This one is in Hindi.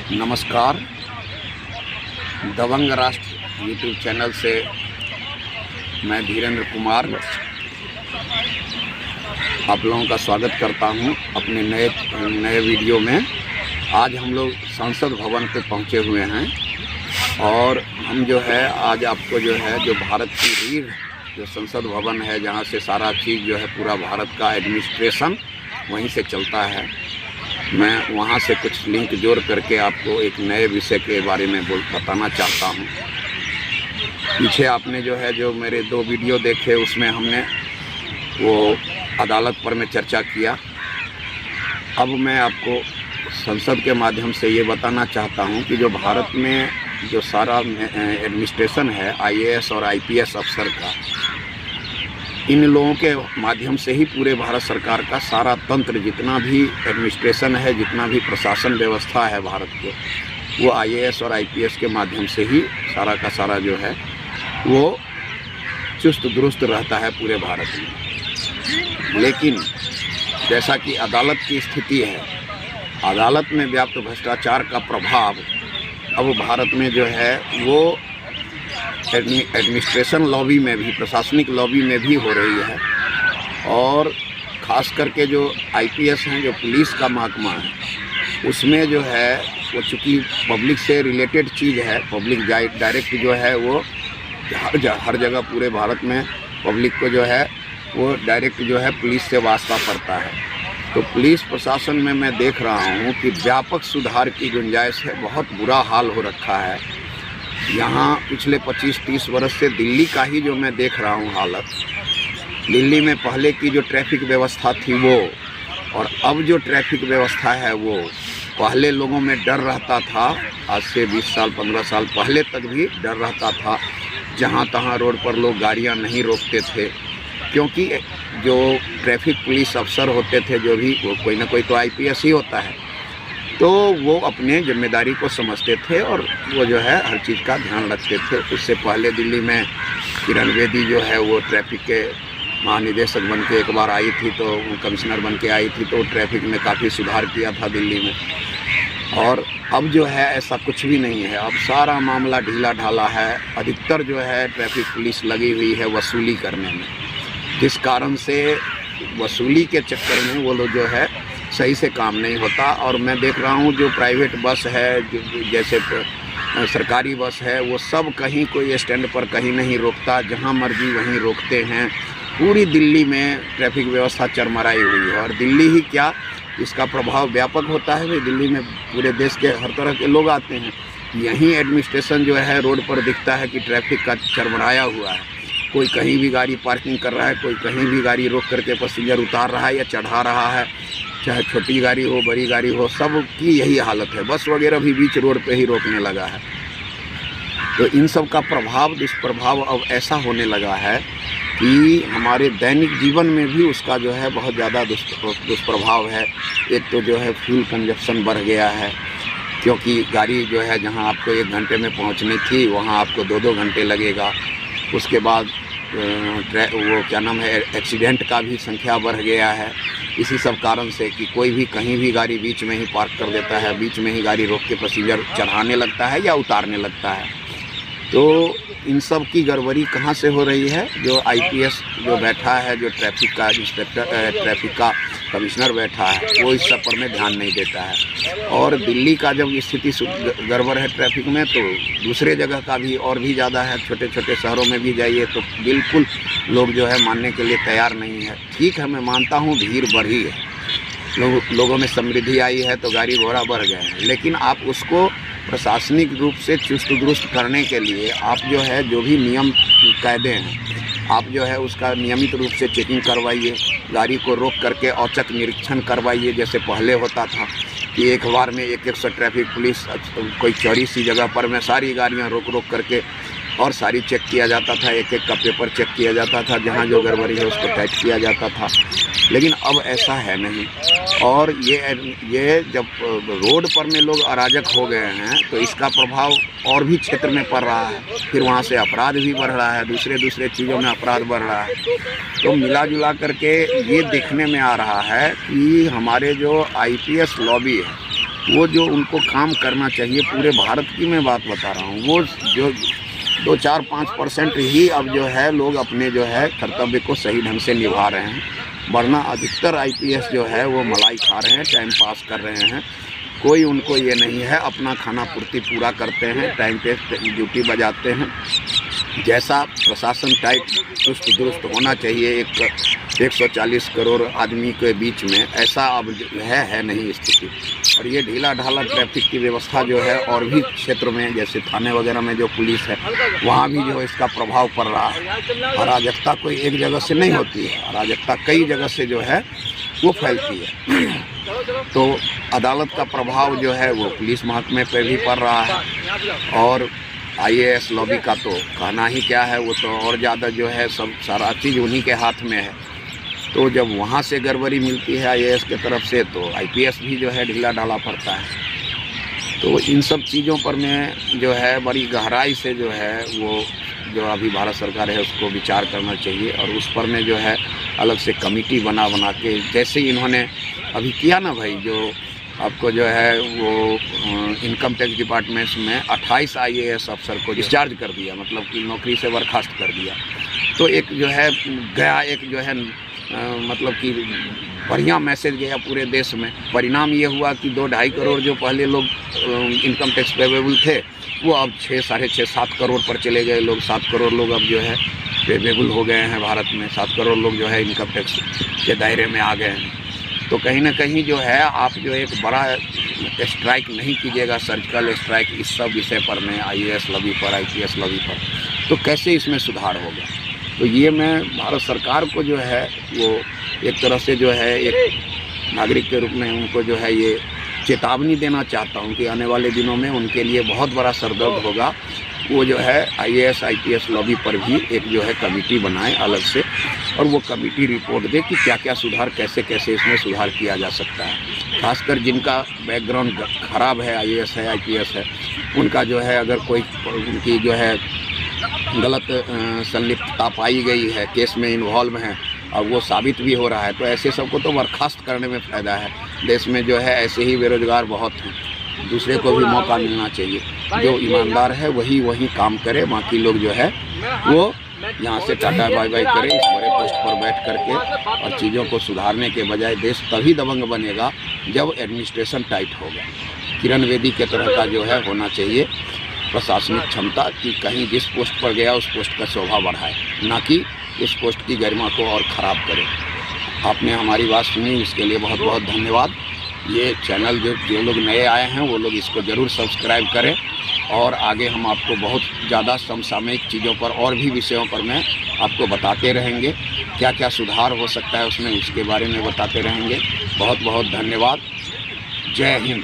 नमस्कार। दबंग राष्ट्र यूट्यूब चैनल से मैं धीरेन्द्र कुमार आप लोगों का स्वागत करता हूं अपने नए वीडियो में। आज हम लोग संसद भवन पे पहुंचे हुए हैं और हम जो है आज आपको जो भारत की रीढ़ जो संसद भवन है, जहां से सारा चीज़ जो है पूरा भारत का एडमिनिस्ट्रेशन वहीं से चलता है, मैं वहां से कुछ लिंक जोड़ करके आपको एक नए विषय के बारे में बताना चाहता हूं। पीछे आपने जो मेरे 2 वीडियो देखे, उसमें हमने वो अदालत पर में चर्चा किया। अब मैं आपको संसद के माध्यम से ये बताना चाहता हूं कि जो भारत में जो सारा एडमिनिस्ट्रेशन है IAS और IPS अफसर का, इन लोगों के माध्यम से ही पूरे भारत सरकार का सारा तंत्र, जितना भी एडमिनिस्ट्रेशन है, जितना भी प्रशासन व्यवस्था है भारत के, वो IAS और IPS के माध्यम से ही सारा का सारा जो है वो चुस्त दुरुस्त रहता है पूरे भारत में। लेकिन जैसा कि अदालत की स्थिति है, अदालत में व्याप्त भ्रष्टाचार का प्रभाव अब भारत में जो है वो एडमिनिस्ट्रेशन लॉबी में भी, प्रशासनिक लॉबी में भी हो रही है। और ख़ास करके जो IPS हैं, जो पुलिस का महकमा है, उसमें जो है वो चूँकि पब्लिक से रिलेटेड चीज़ है, पब्लिक डायरेक्ट जो है वो हर जगह पूरे भारत में पब्लिक को जो है वो डायरेक्ट जो है पुलिस से वास्ता पड़ता है। तो पुलिस प्रशासन में मैं देख रहा हूँ कि व्यापक सुधार की गुंजाइश है। बहुत बुरा हाल हो रखा है यहाँ। पिछले 25-30 वर्ष से दिल्ली का ही जो मैं देख रहा हूँ हालत, दिल्ली में पहले की जो ट्रैफिक व्यवस्था थी वो, और अब जो ट्रैफिक व्यवस्था है वो, पहले लोगों में डर रहता था। आज से 20 साल 15 साल पहले तक भी डर रहता था। जहाँ तहाँ रोड पर लोग गाड़ियाँ नहीं रोकते थे, क्योंकि जो ट्रैफिक पुलिस अफसर होते थे, जो भी, वो कोई ना कोई तो IPS ही होता है, तो वो अपने जिम्मेदारी को समझते थे और वो जो है हर चीज़ का ध्यान रखते थे। उससे पहले दिल्ली में किरण बेदी जो है वो ट्रैफिक के महानिदेशक बन के एक बार आई थी, तो कमिश्नर बन के आई थी, तो ट्रैफिक में काफ़ी सुधार किया था दिल्ली में। और अब जो है ऐसा कुछ भी नहीं है। अब सारा मामला ढीला ढाला है। अधिकतर जो है ट्रैफिक पुलिस लगी हुई है वसूली करने में, जिस कारण से वसूली के चक्कर में वो लोग जो है सही से काम नहीं होता। और मैं देख रहा हूँ जो प्राइवेट बस है, जैसे सरकारी बस है, वो सब कहीं कोई स्टैंड पर कहीं नहीं रोकता, जहाँ मर्जी वहीं रोकते हैं। पूरी दिल्ली में ट्रैफिक व्यवस्था चरमराई हुई है। और दिल्ली ही क्या, इसका प्रभाव व्यापक होता है भाई। दिल्ली में पूरे देश के हर तरह के लोग आते हैं। यहीं एडमिनिस्ट्रेशन जो है रोड पर दिखता है कि ट्रैफिक का चरमराया हुआ है। कोई कहीं भी गाड़ी पार्किंग कर रहा है, कोई कहीं भी गाड़ी रोक करके पैसेंजर उतार रहा है या चढ़ा रहा है, चाहे छोटी गाड़ी हो बड़ी गाड़ी हो, सब की यही हालत है। बस वगैरह भी बीच रोड पे ही रोकने लगा है। तो इन सब का प्रभाव, दुष्प्रभाव अब ऐसा होने लगा है कि हमारे दैनिक जीवन में भी उसका जो है बहुत ज़्यादा दुष्प्रभाव है। एक तो जो है फ्यूल कंजप्शन बढ़ गया है, क्योंकि गाड़ी जो है जहां आपको 1 घंटे में पहुंचनी थी, वहां आपको 2-2 घंटे लगेगा। उसके बाद वो क्या नाम है, एक्सीडेंट का भी संख्या बढ़ गया है। इसी सब कारण से कि कोई भी कहीं भी गाड़ी बीच में ही पार्क कर देता है, बीच में ही गाड़ी रोक के पैसेंजर चढ़ाने लगता है या उतारने लगता है। तो इन सब की गड़बड़ी कहाँ से हो रही है? जो IPS जो बैठा है, जो ट्रैफिक का इंस्पेक्टर, ट्रैफिक का कमिश्नर बैठा है, वो इस सब पर में ध्यान नहीं देता है। और दिल्ली का जब स्थिति गड़बड़ है ट्रैफिक में, तो दूसरे जगह का भी और भी ज़्यादा है। छोटे छोटे शहरों में भी जाइए तो बिल्कुल लोग जो है मानने के लिए तैयार नहीं है। ठीक है, मैं मानता हूँ भीड़ बढ़ी है, लोगों में समृद्धि आई है तो गाड़ी घोड़ा बढ़ गए हैं, लेकिन आप उसको प्रशासनिक रूप से चुस्त दुरुस्त करने के लिए आप जो है जो भी नियम कायदे हैं, आप जो है उसका नियमित रूप से चेकिंग करवाइए। गाड़ी को रोक करके औचक निरीक्षण करवाइए। जैसे पहले होता था कि एक बार में 100 ट्रैफिक पुलिस कोई चौड़ी सी जगह पर में सारी गाड़ियां रोक रोक करके और सारी चेक किया जाता था। एक का पेपर चेक किया जाता था, जहाँ जो गड़बड़ी है उसको टाइट किया जाता था। लेकिन अब ऐसा है नहीं। और ये जब रोड पर में लोग अराजक हो गए हैं, तो इसका प्रभाव और भी क्षेत्र में पड़ रहा है। फिर वहाँ से अपराध भी बढ़ रहा है, दूसरे चीज़ों में अपराध बढ़ रहा है। तो मिला जुला करके ये देखने में आ रहा है कि हमारे जो IPS लॉबी है, वो जो उनको काम करना चाहिए, पूरे भारत की मैं बात बता रहा हूँ, वो जो 2-4-5% ही अब जो है लोग अपने जो है कर्तव्य को सही ढंग से निभा रहे हैं, वरना अधिकतर आईपीएस जो है वो मलाई खा रहे हैं, टाइम पास कर रहे हैं। कोई उनको ये नहीं है, अपना खाना पूर्ति पूरा करते हैं, टाइम पे ड्यूटी बजाते हैं। जैसा प्रशासन टाइट चुस्त दुरुस्त होना चाहिए एक 140 करोड़ आदमी के बीच में, ऐसा अब है नहीं स्थिति। और ये ढीला ढाला ट्रैफिक की व्यवस्था जो है और भी क्षेत्र में, जैसे थाने वगैरह में जो पुलिस है, वहाँ भी जो इसका प्रभाव पड़ रहा है। अराजकता कोई एक जगह से नहीं होती है, अराजकता कई जगह से जो है वो फैलती है। तो अदालत का प्रभाव जो है वो पुलिस महकमे पे भी पड़ रहा है, और आईएएस लॉबी का तो कहना ही क्या है, वो तो और ज़्यादा जो है सब सारा चीज़ उन्हीं के हाथ में है। तो जब वहाँ से गड़बड़ी मिलती है आईएएस के तरफ से, तो आईपीएस भी जो है ढीला ढाला पड़ता है। तो इन सब चीज़ों पर मैं जो है बड़ी गहराई से जो है वो जो अभी भारत सरकार है उसको विचार करना चाहिए, और उस पर में जो है अलग से कमेटी बना के, जैसे इन्होंने अभी किया ना भाई, जो आपको जो है वो इनकम टैक्स डिपार्टमेंट में 28 आईएएस अफसर को डिस्चार्ज कर दिया, मतलब कि नौकरी से बर्खास्त कर दिया। तो एक जो है गया, एक जो है मतलब कि बढ़िया मैसेज गया पूरे देश में। परिणाम ये हुआ कि 2-2.5 करोड़ जो पहले लोग इनकम टैक्स पेबल थे, वो अब 6, 6.5, 7 करोड़ पर चले गए लोग। 7 करोड़ लोग अब जो है पेबल हो गए हैं भारत में। 7 करोड़ लोग जो है इनकम टैक्स के दायरे में आ गए हैं। तो कहीं ना कहीं जो है आप जो एक बड़ा स्ट्राइक नहीं कीजिएगा, सर्जिकल स्ट्राइक इस सब विषय पर में, आईएएस लॉबी पर, आईपीएस लॉबी पर, तो कैसे इसमें सुधार होगा। तो ये मैं भारत सरकार को जो है वो एक तरह से जो है एक नागरिक के रूप में उनको जो है ये चेतावनी देना चाहता हूँ कि आने वाले दिनों में उनके लिए बहुत बड़ा सरदर्द होगा। वो जो है आईएएस आईपीएस लॉबी पर भी एक जो है कमेटी बनाए अलग से, और वो कमेटी रिपोर्ट दे कि क्या क्या सुधार, कैसे कैसे इसमें सुधार किया जा सकता है। खासकर जिनका बैकग्राउंड ख़राब है, आईएएस है, आईपीएस है, उनका जो है अगर कोई उनकी जो है गलत संलिप्तता पाई गई है, केस में इन्वॉल्व हैं और वो साबित भी हो रहा है, तो ऐसे सबको तो बर्खास्त करने में फ़ायदा है। देश में जो है ऐसे ही बेरोजगार बहुत हैं, दूसरे को भी मौका मिलना चाहिए। जो ईमानदार है वही काम करे, बाकी लोग जो है वो यहाँ से टाटा बाय बाय करें इस बड़े पोस्ट पर बैठ करके। और चीज़ों को सुधारने के बजाय देश तभी दबंग बनेगा जब एडमिनिस्ट्रेशन टाइट होगा। किरण बेदी के तरह का जो है होना चाहिए प्रशासनिक क्षमता, कि कहीं जिस पोस्ट पर गया उस पोस्ट का शोभा बढ़ाए, ना कि उस पोस्ट की गरिमा को और ख़राब करे। आपने हमारी बात सुनी, इसके लिए बहुत बहुत धन्यवाद। ये चैनल जो लोग नए आए हैं वो लोग इसको ज़रूर सब्सक्राइब करें, और आगे हम आपको बहुत ज़्यादा समसामयिक चीज़ों पर और भी विषयों पर मैं आपको बताते रहेंगे। क्या क्या सुधार हो सकता है उसमें, उसके बारे में बताते रहेंगे। बहुत बहुत धन्यवाद। जय हिंद।